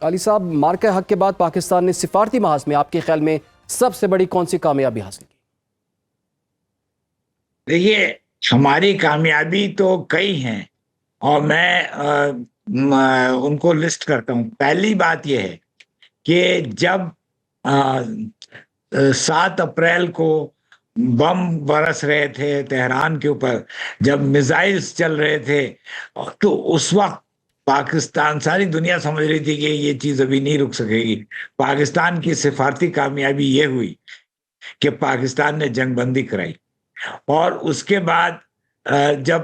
علی صاحب، مارکہ حق کے بعد پاکستان نے سفارتی محاذ میں آپ کے خیال میں سب سے بڑی کون سی کامیابی حاصل کی؟ دیکھیے، ہماری کامیابی تو کئی ہیں اور میں ان کو لسٹ کرتا ہوں۔ پہلی بات یہ ہے کہ جب 7 اپریل کو بم برس رہے تھے تہران کے اوپر، جب میزائلز چل رہے تھے، تو اس وقت پاکستان، ساری دنیا سمجھ رہی تھی کہ یہ چیز ابھی نہیں رک سکے گی۔ پاکستان کی سفارتی کامیابی یہ ہوئی کہ پاکستان نے جنگ بندی کرائی، اور اس کے بعد جب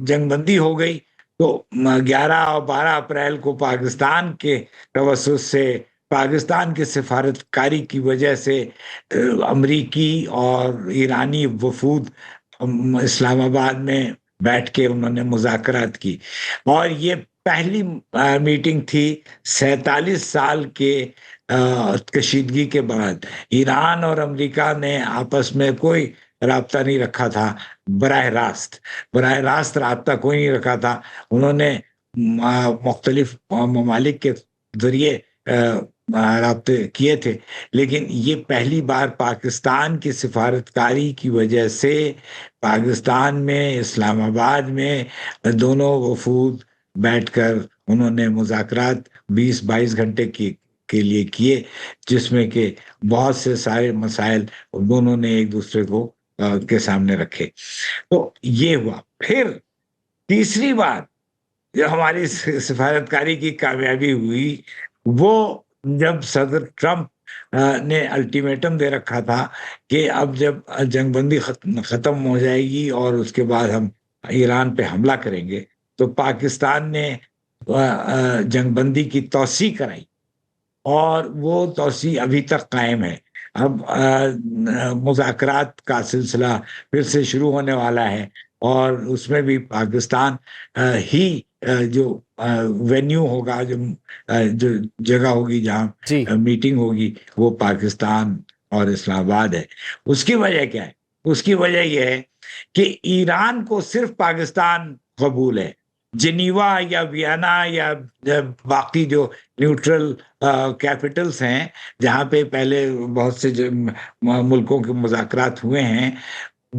جنگ بندی ہو گئی تو 11 اور 12 اپریل کو پاکستان کے توسط سے، پاکستان کے سفارت کاری کی وجہ سے امریکی اور ایرانی وفود اسلام آباد میں بیٹھ کے انہوں نے مذاکرات کی، اور یہ پہلی میٹنگ تھی 47 سال کے کشیدگی کے بعد۔ ایران اور امریکہ نے آپس میں کوئی رابطہ نہیں رکھا تھا، براہ راست رابطہ کوئی نہیں رکھا تھا۔ انہوں نے مختلف ممالک کے ذریعے رابطے کیے تھے، لیکن یہ پہلی بار پاکستان کی سفارتکاری کی وجہ سے پاکستان میں، اسلام آباد میں دونوں وفود بیٹھ کر انہوں نے مذاکرات 20-22 گھنٹے کے لیے کیے، جس میں کہ بہت سے سارے مسائل دونوں نے ایک دوسرے کو کے سامنے رکھے۔ تو یہ ہوا۔ پھر تیسری بات جو ہماری سفارتکاری کی کامیابی ہوئی، وہ جب صدر ٹرمپ نے الٹیمیٹم دے رکھا تھا کہ اب جب جنگ بندی ختم ہو جائے گی اور اس کے بعد ہم ایران پہ حملہ کریں گے، تو پاکستان نے جنگ بندی کی توسیع کرائی، اور وہ توسیع ابھی تک قائم ہے۔ اب مذاکرات کا سلسلہ پھر سے شروع ہونے والا ہے، اور اس میں بھی پاکستان ہی جو وینیو ہوگا، جو جگہ ہوگی جہاں میٹنگ ہوگی، وہ پاکستان اور اسلام آباد ہے۔ اس کی وجہ کیا ہے؟ اس کی وجہ یہ ہے کہ ایران کو صرف پاکستان قبول ہے۔ جنیوا یا ویانا یا باقی جو نیوٹرل کیپٹلز ہیں، جہاں پہ پہلے بہت سے ملکوں کے مذاکرات ہوئے ہیں،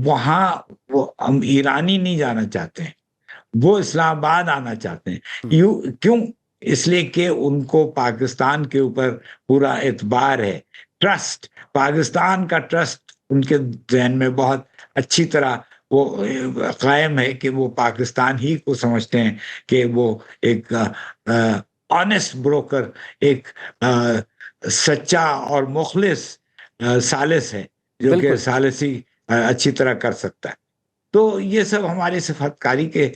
وہاں وہ ہم ایرانی نہیں جانا چاہتے ہیں، وہ اسلام آباد آنا چاہتے ہیں۔ کیوں؟ اس لیے کہ ان کو پاکستان کے اوپر پورا اعتبار ہے، ٹرسٹ، پاکستان کا ٹرسٹ ان کے ذہن میں بہت اچھی طرح وہ قائم ہے کہ وہ پاکستان ہی کو سمجھتے ہیں کہ وہ ایک آنیسٹ بروکر، ایک سچا اور مخلص ثالث ہے، جو کہ ثالثی اچھی طرح کر سکتا ہے۔ تو یہ سب ہماری سفارتکاری کے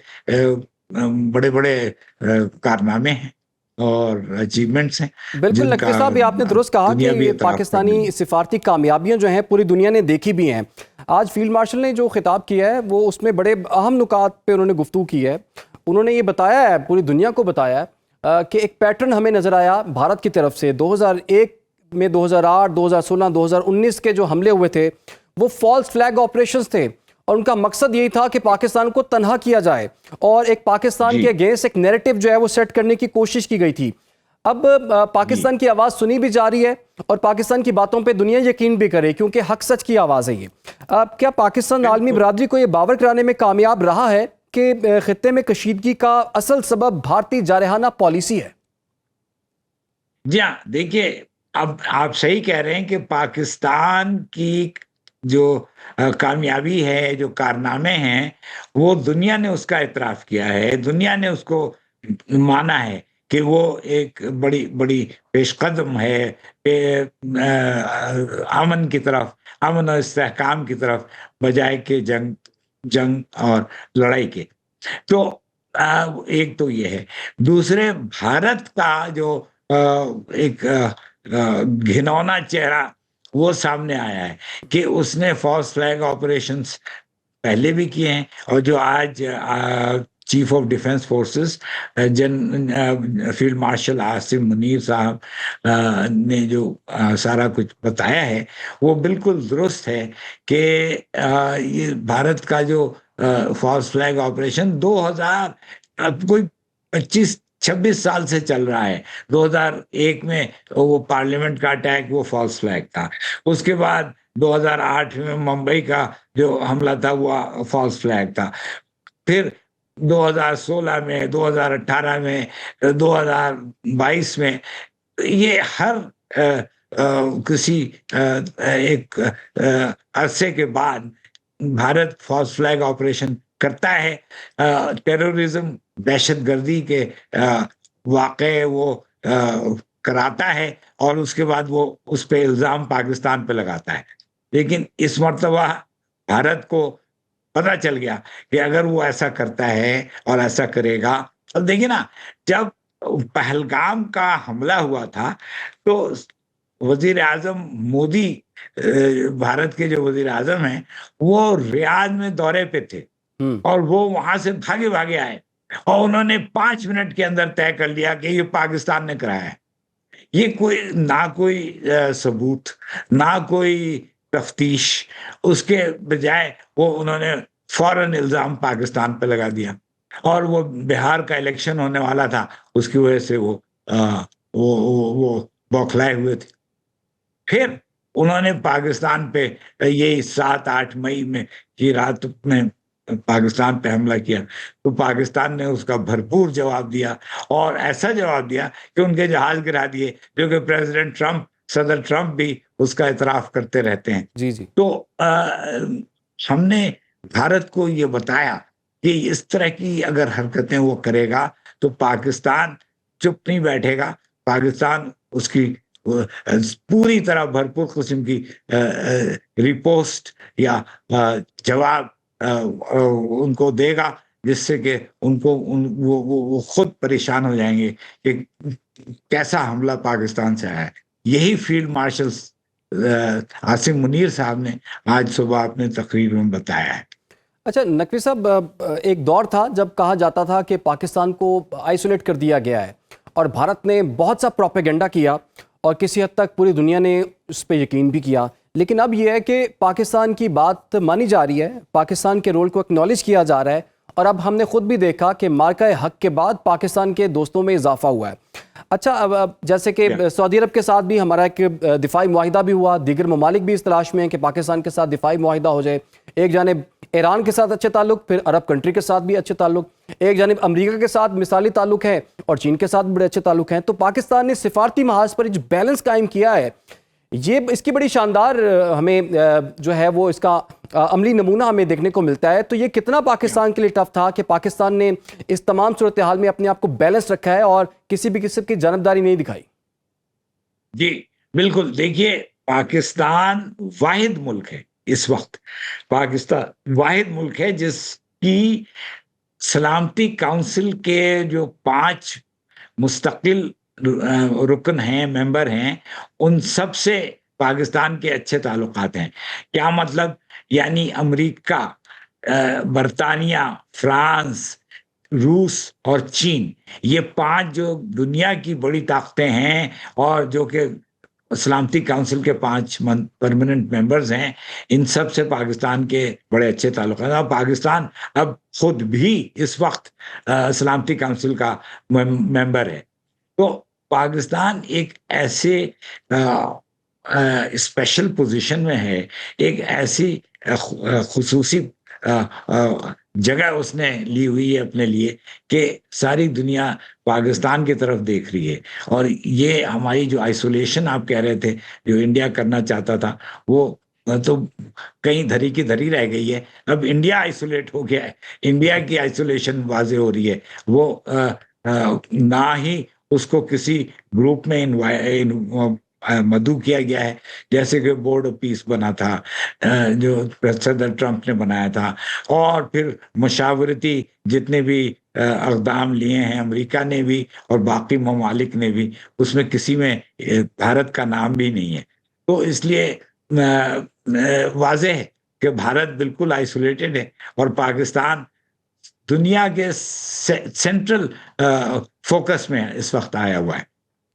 بڑے بڑے کارنامے ہیں اور اچیومنٹس ہیں۔ بالکل نقوی صاحب، یہ آپ نے درست کہا کہ پاکستانی سفارتی کامیابیاں جو ہیں پوری دنیا نے دیکھی بھی ہیں۔ آج فیلڈ مارشل نے جو خطاب کیا ہے، وہ اس میں بڑے اہم نکات پہ انہوں نے گفتگو کی ہے۔ انہوں نے یہ بتایا ہے، پوری دنیا کو بتایا ہے کہ ایک پیٹرن ہمیں نظر آیا بھارت کی طرف سے 2001 میں، 2008، 2016، 2019 کے جو حملے ہوئے تھے، وہ فالس فلیگ آپریشنز تھے، اور ان کا مقصد یہی تھا کہ پاکستان کو تنہا کیا جائے اور ایک پاکستان کے اگینسٹ ایک نیریٹو جو ہے وہ سیٹ کرنے کی کوشش کی گئی تھی۔ اب پاکستان کی آواز سنی بھی جا رہی ہے، اور پاکستان کی باتوں پہ دنیا یقین بھی کرے، کیونکہ حق سچ کی آواز ہے یہ۔ کیا پاکستان عالمی برادری کو یہ باور کرانے میں کامیاب رہا ہے کہ خطے میں کشیدگی کا اصل سبب بھارتی جارحانہ پالیسی ہے؟ جی ہاں، دیکھیے، اب آپ صحیح کہہ رہے ہیں کہ پاکستان کی جو کامیابی ہے، جو کارنامے ہیں، وہ دنیا نے اس کا اعتراف کیا ہے، دنیا نے اس کو مانا ہے کہ وہ ایک بڑی بڑی پیش قدم ہے امن کی طرف، امن اور استحکام کی طرف، بجائے کہ جنگ اور لڑائی کے۔ تو ایک تو یہ ہے۔ دوسرے، بھارت کا جو ایک گھنونا چہرہ وہ سامنے آیا ہے کہ اس نے فالس فلیگ آپریشنز پہلے بھی کیے ہیں، اور جو آج chief of defence forces field marshal Asim Munir صاحب نے جو سارا کچھ بتایا ہے، وہ بالکل درست ہے کہ یہ بھارت کا جو فالس فلیگ آپریشن 2000 کوئی 26 سال سے چل رہا ہے. 2001 میں وہ پارلیمنٹ کا اٹیک وہ فالس فلیگ تھا. اس کے بعد 2008 میں ممبئی کا جو حملہ تھا وہ فالس فلیگ تھا. پھر 2016 میں، 2018 میں، 2022 میں، یہ ہر کسی ایک عرصے کے بعد بھارت فالس فلیگ آپریشن کرتا ہے. ٹیررزم، دہشت گردی کے واقعے وہ کراتا ہے اور اس کے بعد وہ اس پہ الزام پاکستان پہ لگاتا ہے. لیکن اس مرتبہ بھارت کو پتہ چل گیا کہ اگر وہ ایسا کرتا ہے اور ایسا کرے گا. اب دیکھیں نا، جب پہلگام کا حملہ ہوا تھا تو وزیر اعظم مودی، بھارت کے جو وزیر اعظم ہیں، وہ ریاض میں دورے پہ تھے اور وہ وہاں سے بھاگے بھاگے آئے اور انہوں نے 5 منٹ کے اندر طے کر لیا کہ یہ پاکستان نے کرایا ہے. یہ نہ کوئی ثبوت، نہ کوئی تفتیش، اس کے بجائے انہوں نے فوراً الزام پاکستان پہ لگا دیا. اور وہ بہار کا الیکشن ہونے والا تھا، اس کی وجہ سے وہ بوکھلائے ہوئے تھے. پھر انہوں نے پاکستان پہ یہی 7-8 مئی میں کی رات میں پاکستان پہ حملہ کیا تو پاکستان نے اس کا بھرپور جواب دیا، اور ایسا جواب دیا کہ ان کے جہاز گرا دیے، جو کہ صدر ٹرمپ بھی اس کا اعتراف کرتے رہتے ہیں. جی جی. تو ہم نے بھارت کو یہ بتایا کہ اس طرح کی اگر حرکتیں وہ کرے گا تو پاکستان چپ نہیں بیٹھے گا. پاکستان اس کی پوری طرح بھرپور قسم کی ریپوسٹ یا جواب ان کو دے گا، جس سے کہ وہ خود پریشان ہو جائیں گے کہ کیسا حملہ پاکستان سے آیا ہے. یہی فیلڈ مارشل عاصم منیر صاحب نے آج صبح اپنے تقریر میں بتایا ہے. اچھا نقوی صاحب، ایک دور تھا جب کہا جاتا تھا کہ پاکستان کو آئسولیٹ کر دیا گیا ہے اور بھارت نے بہت سا پروپیگنڈا کیا اور کسی حد تک پوری دنیا نے اس پہ یقین بھی کیا. لیکن اب یہ ہے کہ پاکستان کی بات مانی جا رہی ہے، پاکستان کے رول کو ایکنالج کیا جا رہا ہے، اور اب ہم نے خود بھی دیکھا کہ مارکہ حق کے بعد پاکستان کے دوستوں میں اضافہ ہوا ہے. اچھا، اب جیسے کہ سعودی عرب کے ساتھ بھی ہمارا ایک دفاعی معاہدہ بھی ہوا، دیگر ممالک بھی اس تلاش میں ہیں کہ پاکستان کے ساتھ دفاعی معاہدہ ہو جائے. ایک جانب ایران کے ساتھ اچھے تعلق، پھر عرب کنٹری کے ساتھ بھی اچھے تعلق، ایک جانب امریکہ کے ساتھ مثالی تعلق ہیں اور چین کے ساتھ بڑے اچھے تعلق ہیں. تو پاکستان نے سفارتی محاذ پر جو بیلنس قائم کیا ہے، یہ اس کی بڑی شاندار ہمیں جو ہے وہ اس کا عملی نمونہ ہمیں دیکھنے کو ملتا ہے. تو یہ کتنا پاکستان کے لیے ٹف تھا کہ پاکستان نے اس تمام صورتحال میں اپنے آپ کو بیلنس رکھا ہے اور کسی بھی قسم کی جانبداری نہیں دکھائی؟ جی بالکل. دیکھیے، پاکستان واحد ملک ہے اس وقت، پاکستان واحد ملک ہے جس کی سلامتی کونسل کے جو 5 مستقل رکن ہیں، ممبر ہیں، ان سب سے پاکستان کے اچھے تعلقات ہیں. کیا مطلب؟ یعنی امریکہ، برطانیہ، فرانس، روس اور چین، یہ 5 جو دنیا کی بڑی طاقتیں ہیں اور جو کہ سلامتی کونسل کے 5 پرماننٹ ممبرز ہیں، ان سب سے پاکستان کے بڑے اچھے تعلقات ہیں. اور پاکستان اب خود بھی اس وقت سلامتی کونسل کا ممبر ہے. تو پاکستان ایک ایسے اسپیشل پوزیشن میں ہے، ایک ایسی خصوصی جگہ اس نے لی ہوئی ہے اپنے لیے کہ ساری دنیا پاکستان کی طرف دیکھ رہی ہے. اور یہ ہماری جو آئسولیشن آپ کہہ رہے تھے، جو انڈیا کرنا چاہتا تھا، وہ تو کہیں دھری کی دھری رہ گئی ہے. اب انڈیا آئسولیٹ ہو گیا ہے، انڈیا کی آئسولیشن واضح ہو رہی ہے. وہ نہ ہی اس کو کسی گروپ میں مدعو کیا گیا ہے، جیسے کہ بورڈ آف پیس بنا تھا جو صدر ٹرمپ نے بنایا تھا، اور پھر مشاورتی جتنے بھی اقدام لیے ہیں امریکہ نے بھی اور باقی ممالک نے بھی، اس میں کسی میں بھارت کا نام بھی نہیں ہے. تو اس لیے واضح ہے کہ بھارت بالکل آئسولیٹڈ ہے اور پاکستان دنیا کے سینٹرل فوکس میں اس وقت آیا ہوا ہے.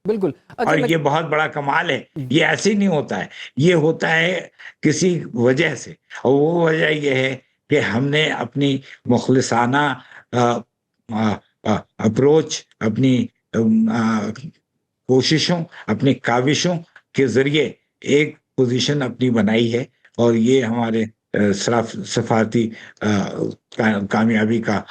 بالکل. اور یہ بہت بڑا کمال ہے. یہ ایسے ہی نہیں ہوتا ہے، یہ ہوتا ہے کسی وجہ سے، اور وہ وجہ یہ ہے کہ ہم نے اپنی مخلصانہ اپروچ، اپنی کوششوں، اپنی کاوشوں کے ذریعے ایک پوزیشن اپنی بنائی ہے، اور یہ ہمارے سفارتی کامیابی کا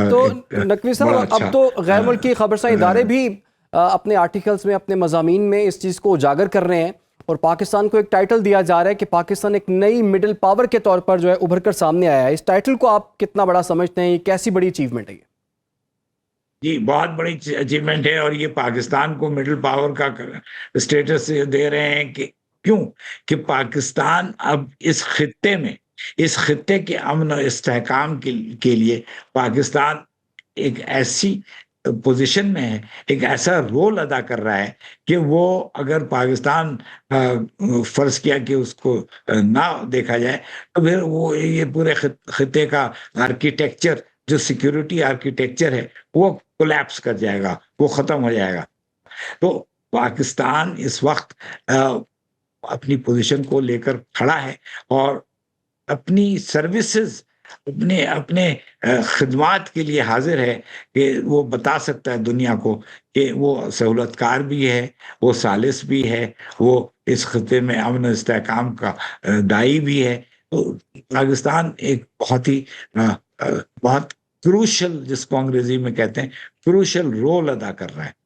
تو ایک نقوی صاحب، بڑا اب اچھا تو غیر ملکی خبرساں ادارے بھی اپنے آرٹیکلز میں، اپنے مضامین میں اس چیز کو اجاگر کر رہے ہیں، اور پاکستان کو ایک ٹائٹل دیا جا رہا ہے کہ پاکستان ایک نئی مڈل پاور کے طور پر جو ہے ابھر کر سامنے آیا ہے۔ اس ٹائٹل کو آپ کتنا بڑا سمجھتے ہیں؟ یہ کیسی بڑی اچیومنٹ ہے یہ؟ جی، بہت بڑی اچیومنٹ ہے، اور یہ پاکستان کو مڈل پاور کا اسٹیٹس دے رہے ہیں کہ کیوں کہ پاکستان اب اس خطے کے امن و استحکام کے لیے پاکستان ایک ایسی پوزیشن میں ہے، ایک ایسا رول ادا کر رہا ہے کہ وہ اگر پاکستان فرض کیا کہ اس کو نہ دیکھا جائے تو پھر وہ یہ پورے خطے کا آرکیٹیکچر، جو سیکیورٹی آرکیٹیکچر ہے، وہ کولیپس کر جائے گا، وہ ختم ہو جائے گا۔ تو پاکستان اس وقت اپنی پوزیشن کو لے کر کھڑا ہے، اور اپنی سروسز، اپنے خدمات کے لیے حاضر ہے، کہ وہ بتا سکتا ہے دنیا کو کہ وہ سہولت کار بھی ہے، وہ ثالث بھی ہے، وہ اس خطے میں امن و استحکام کا داعی بھی ہے۔ تو پاکستان ایک بہت کروشل، جس کو انگریزی میں کہتے ہیں کروشل رول ادا کر رہا ہے۔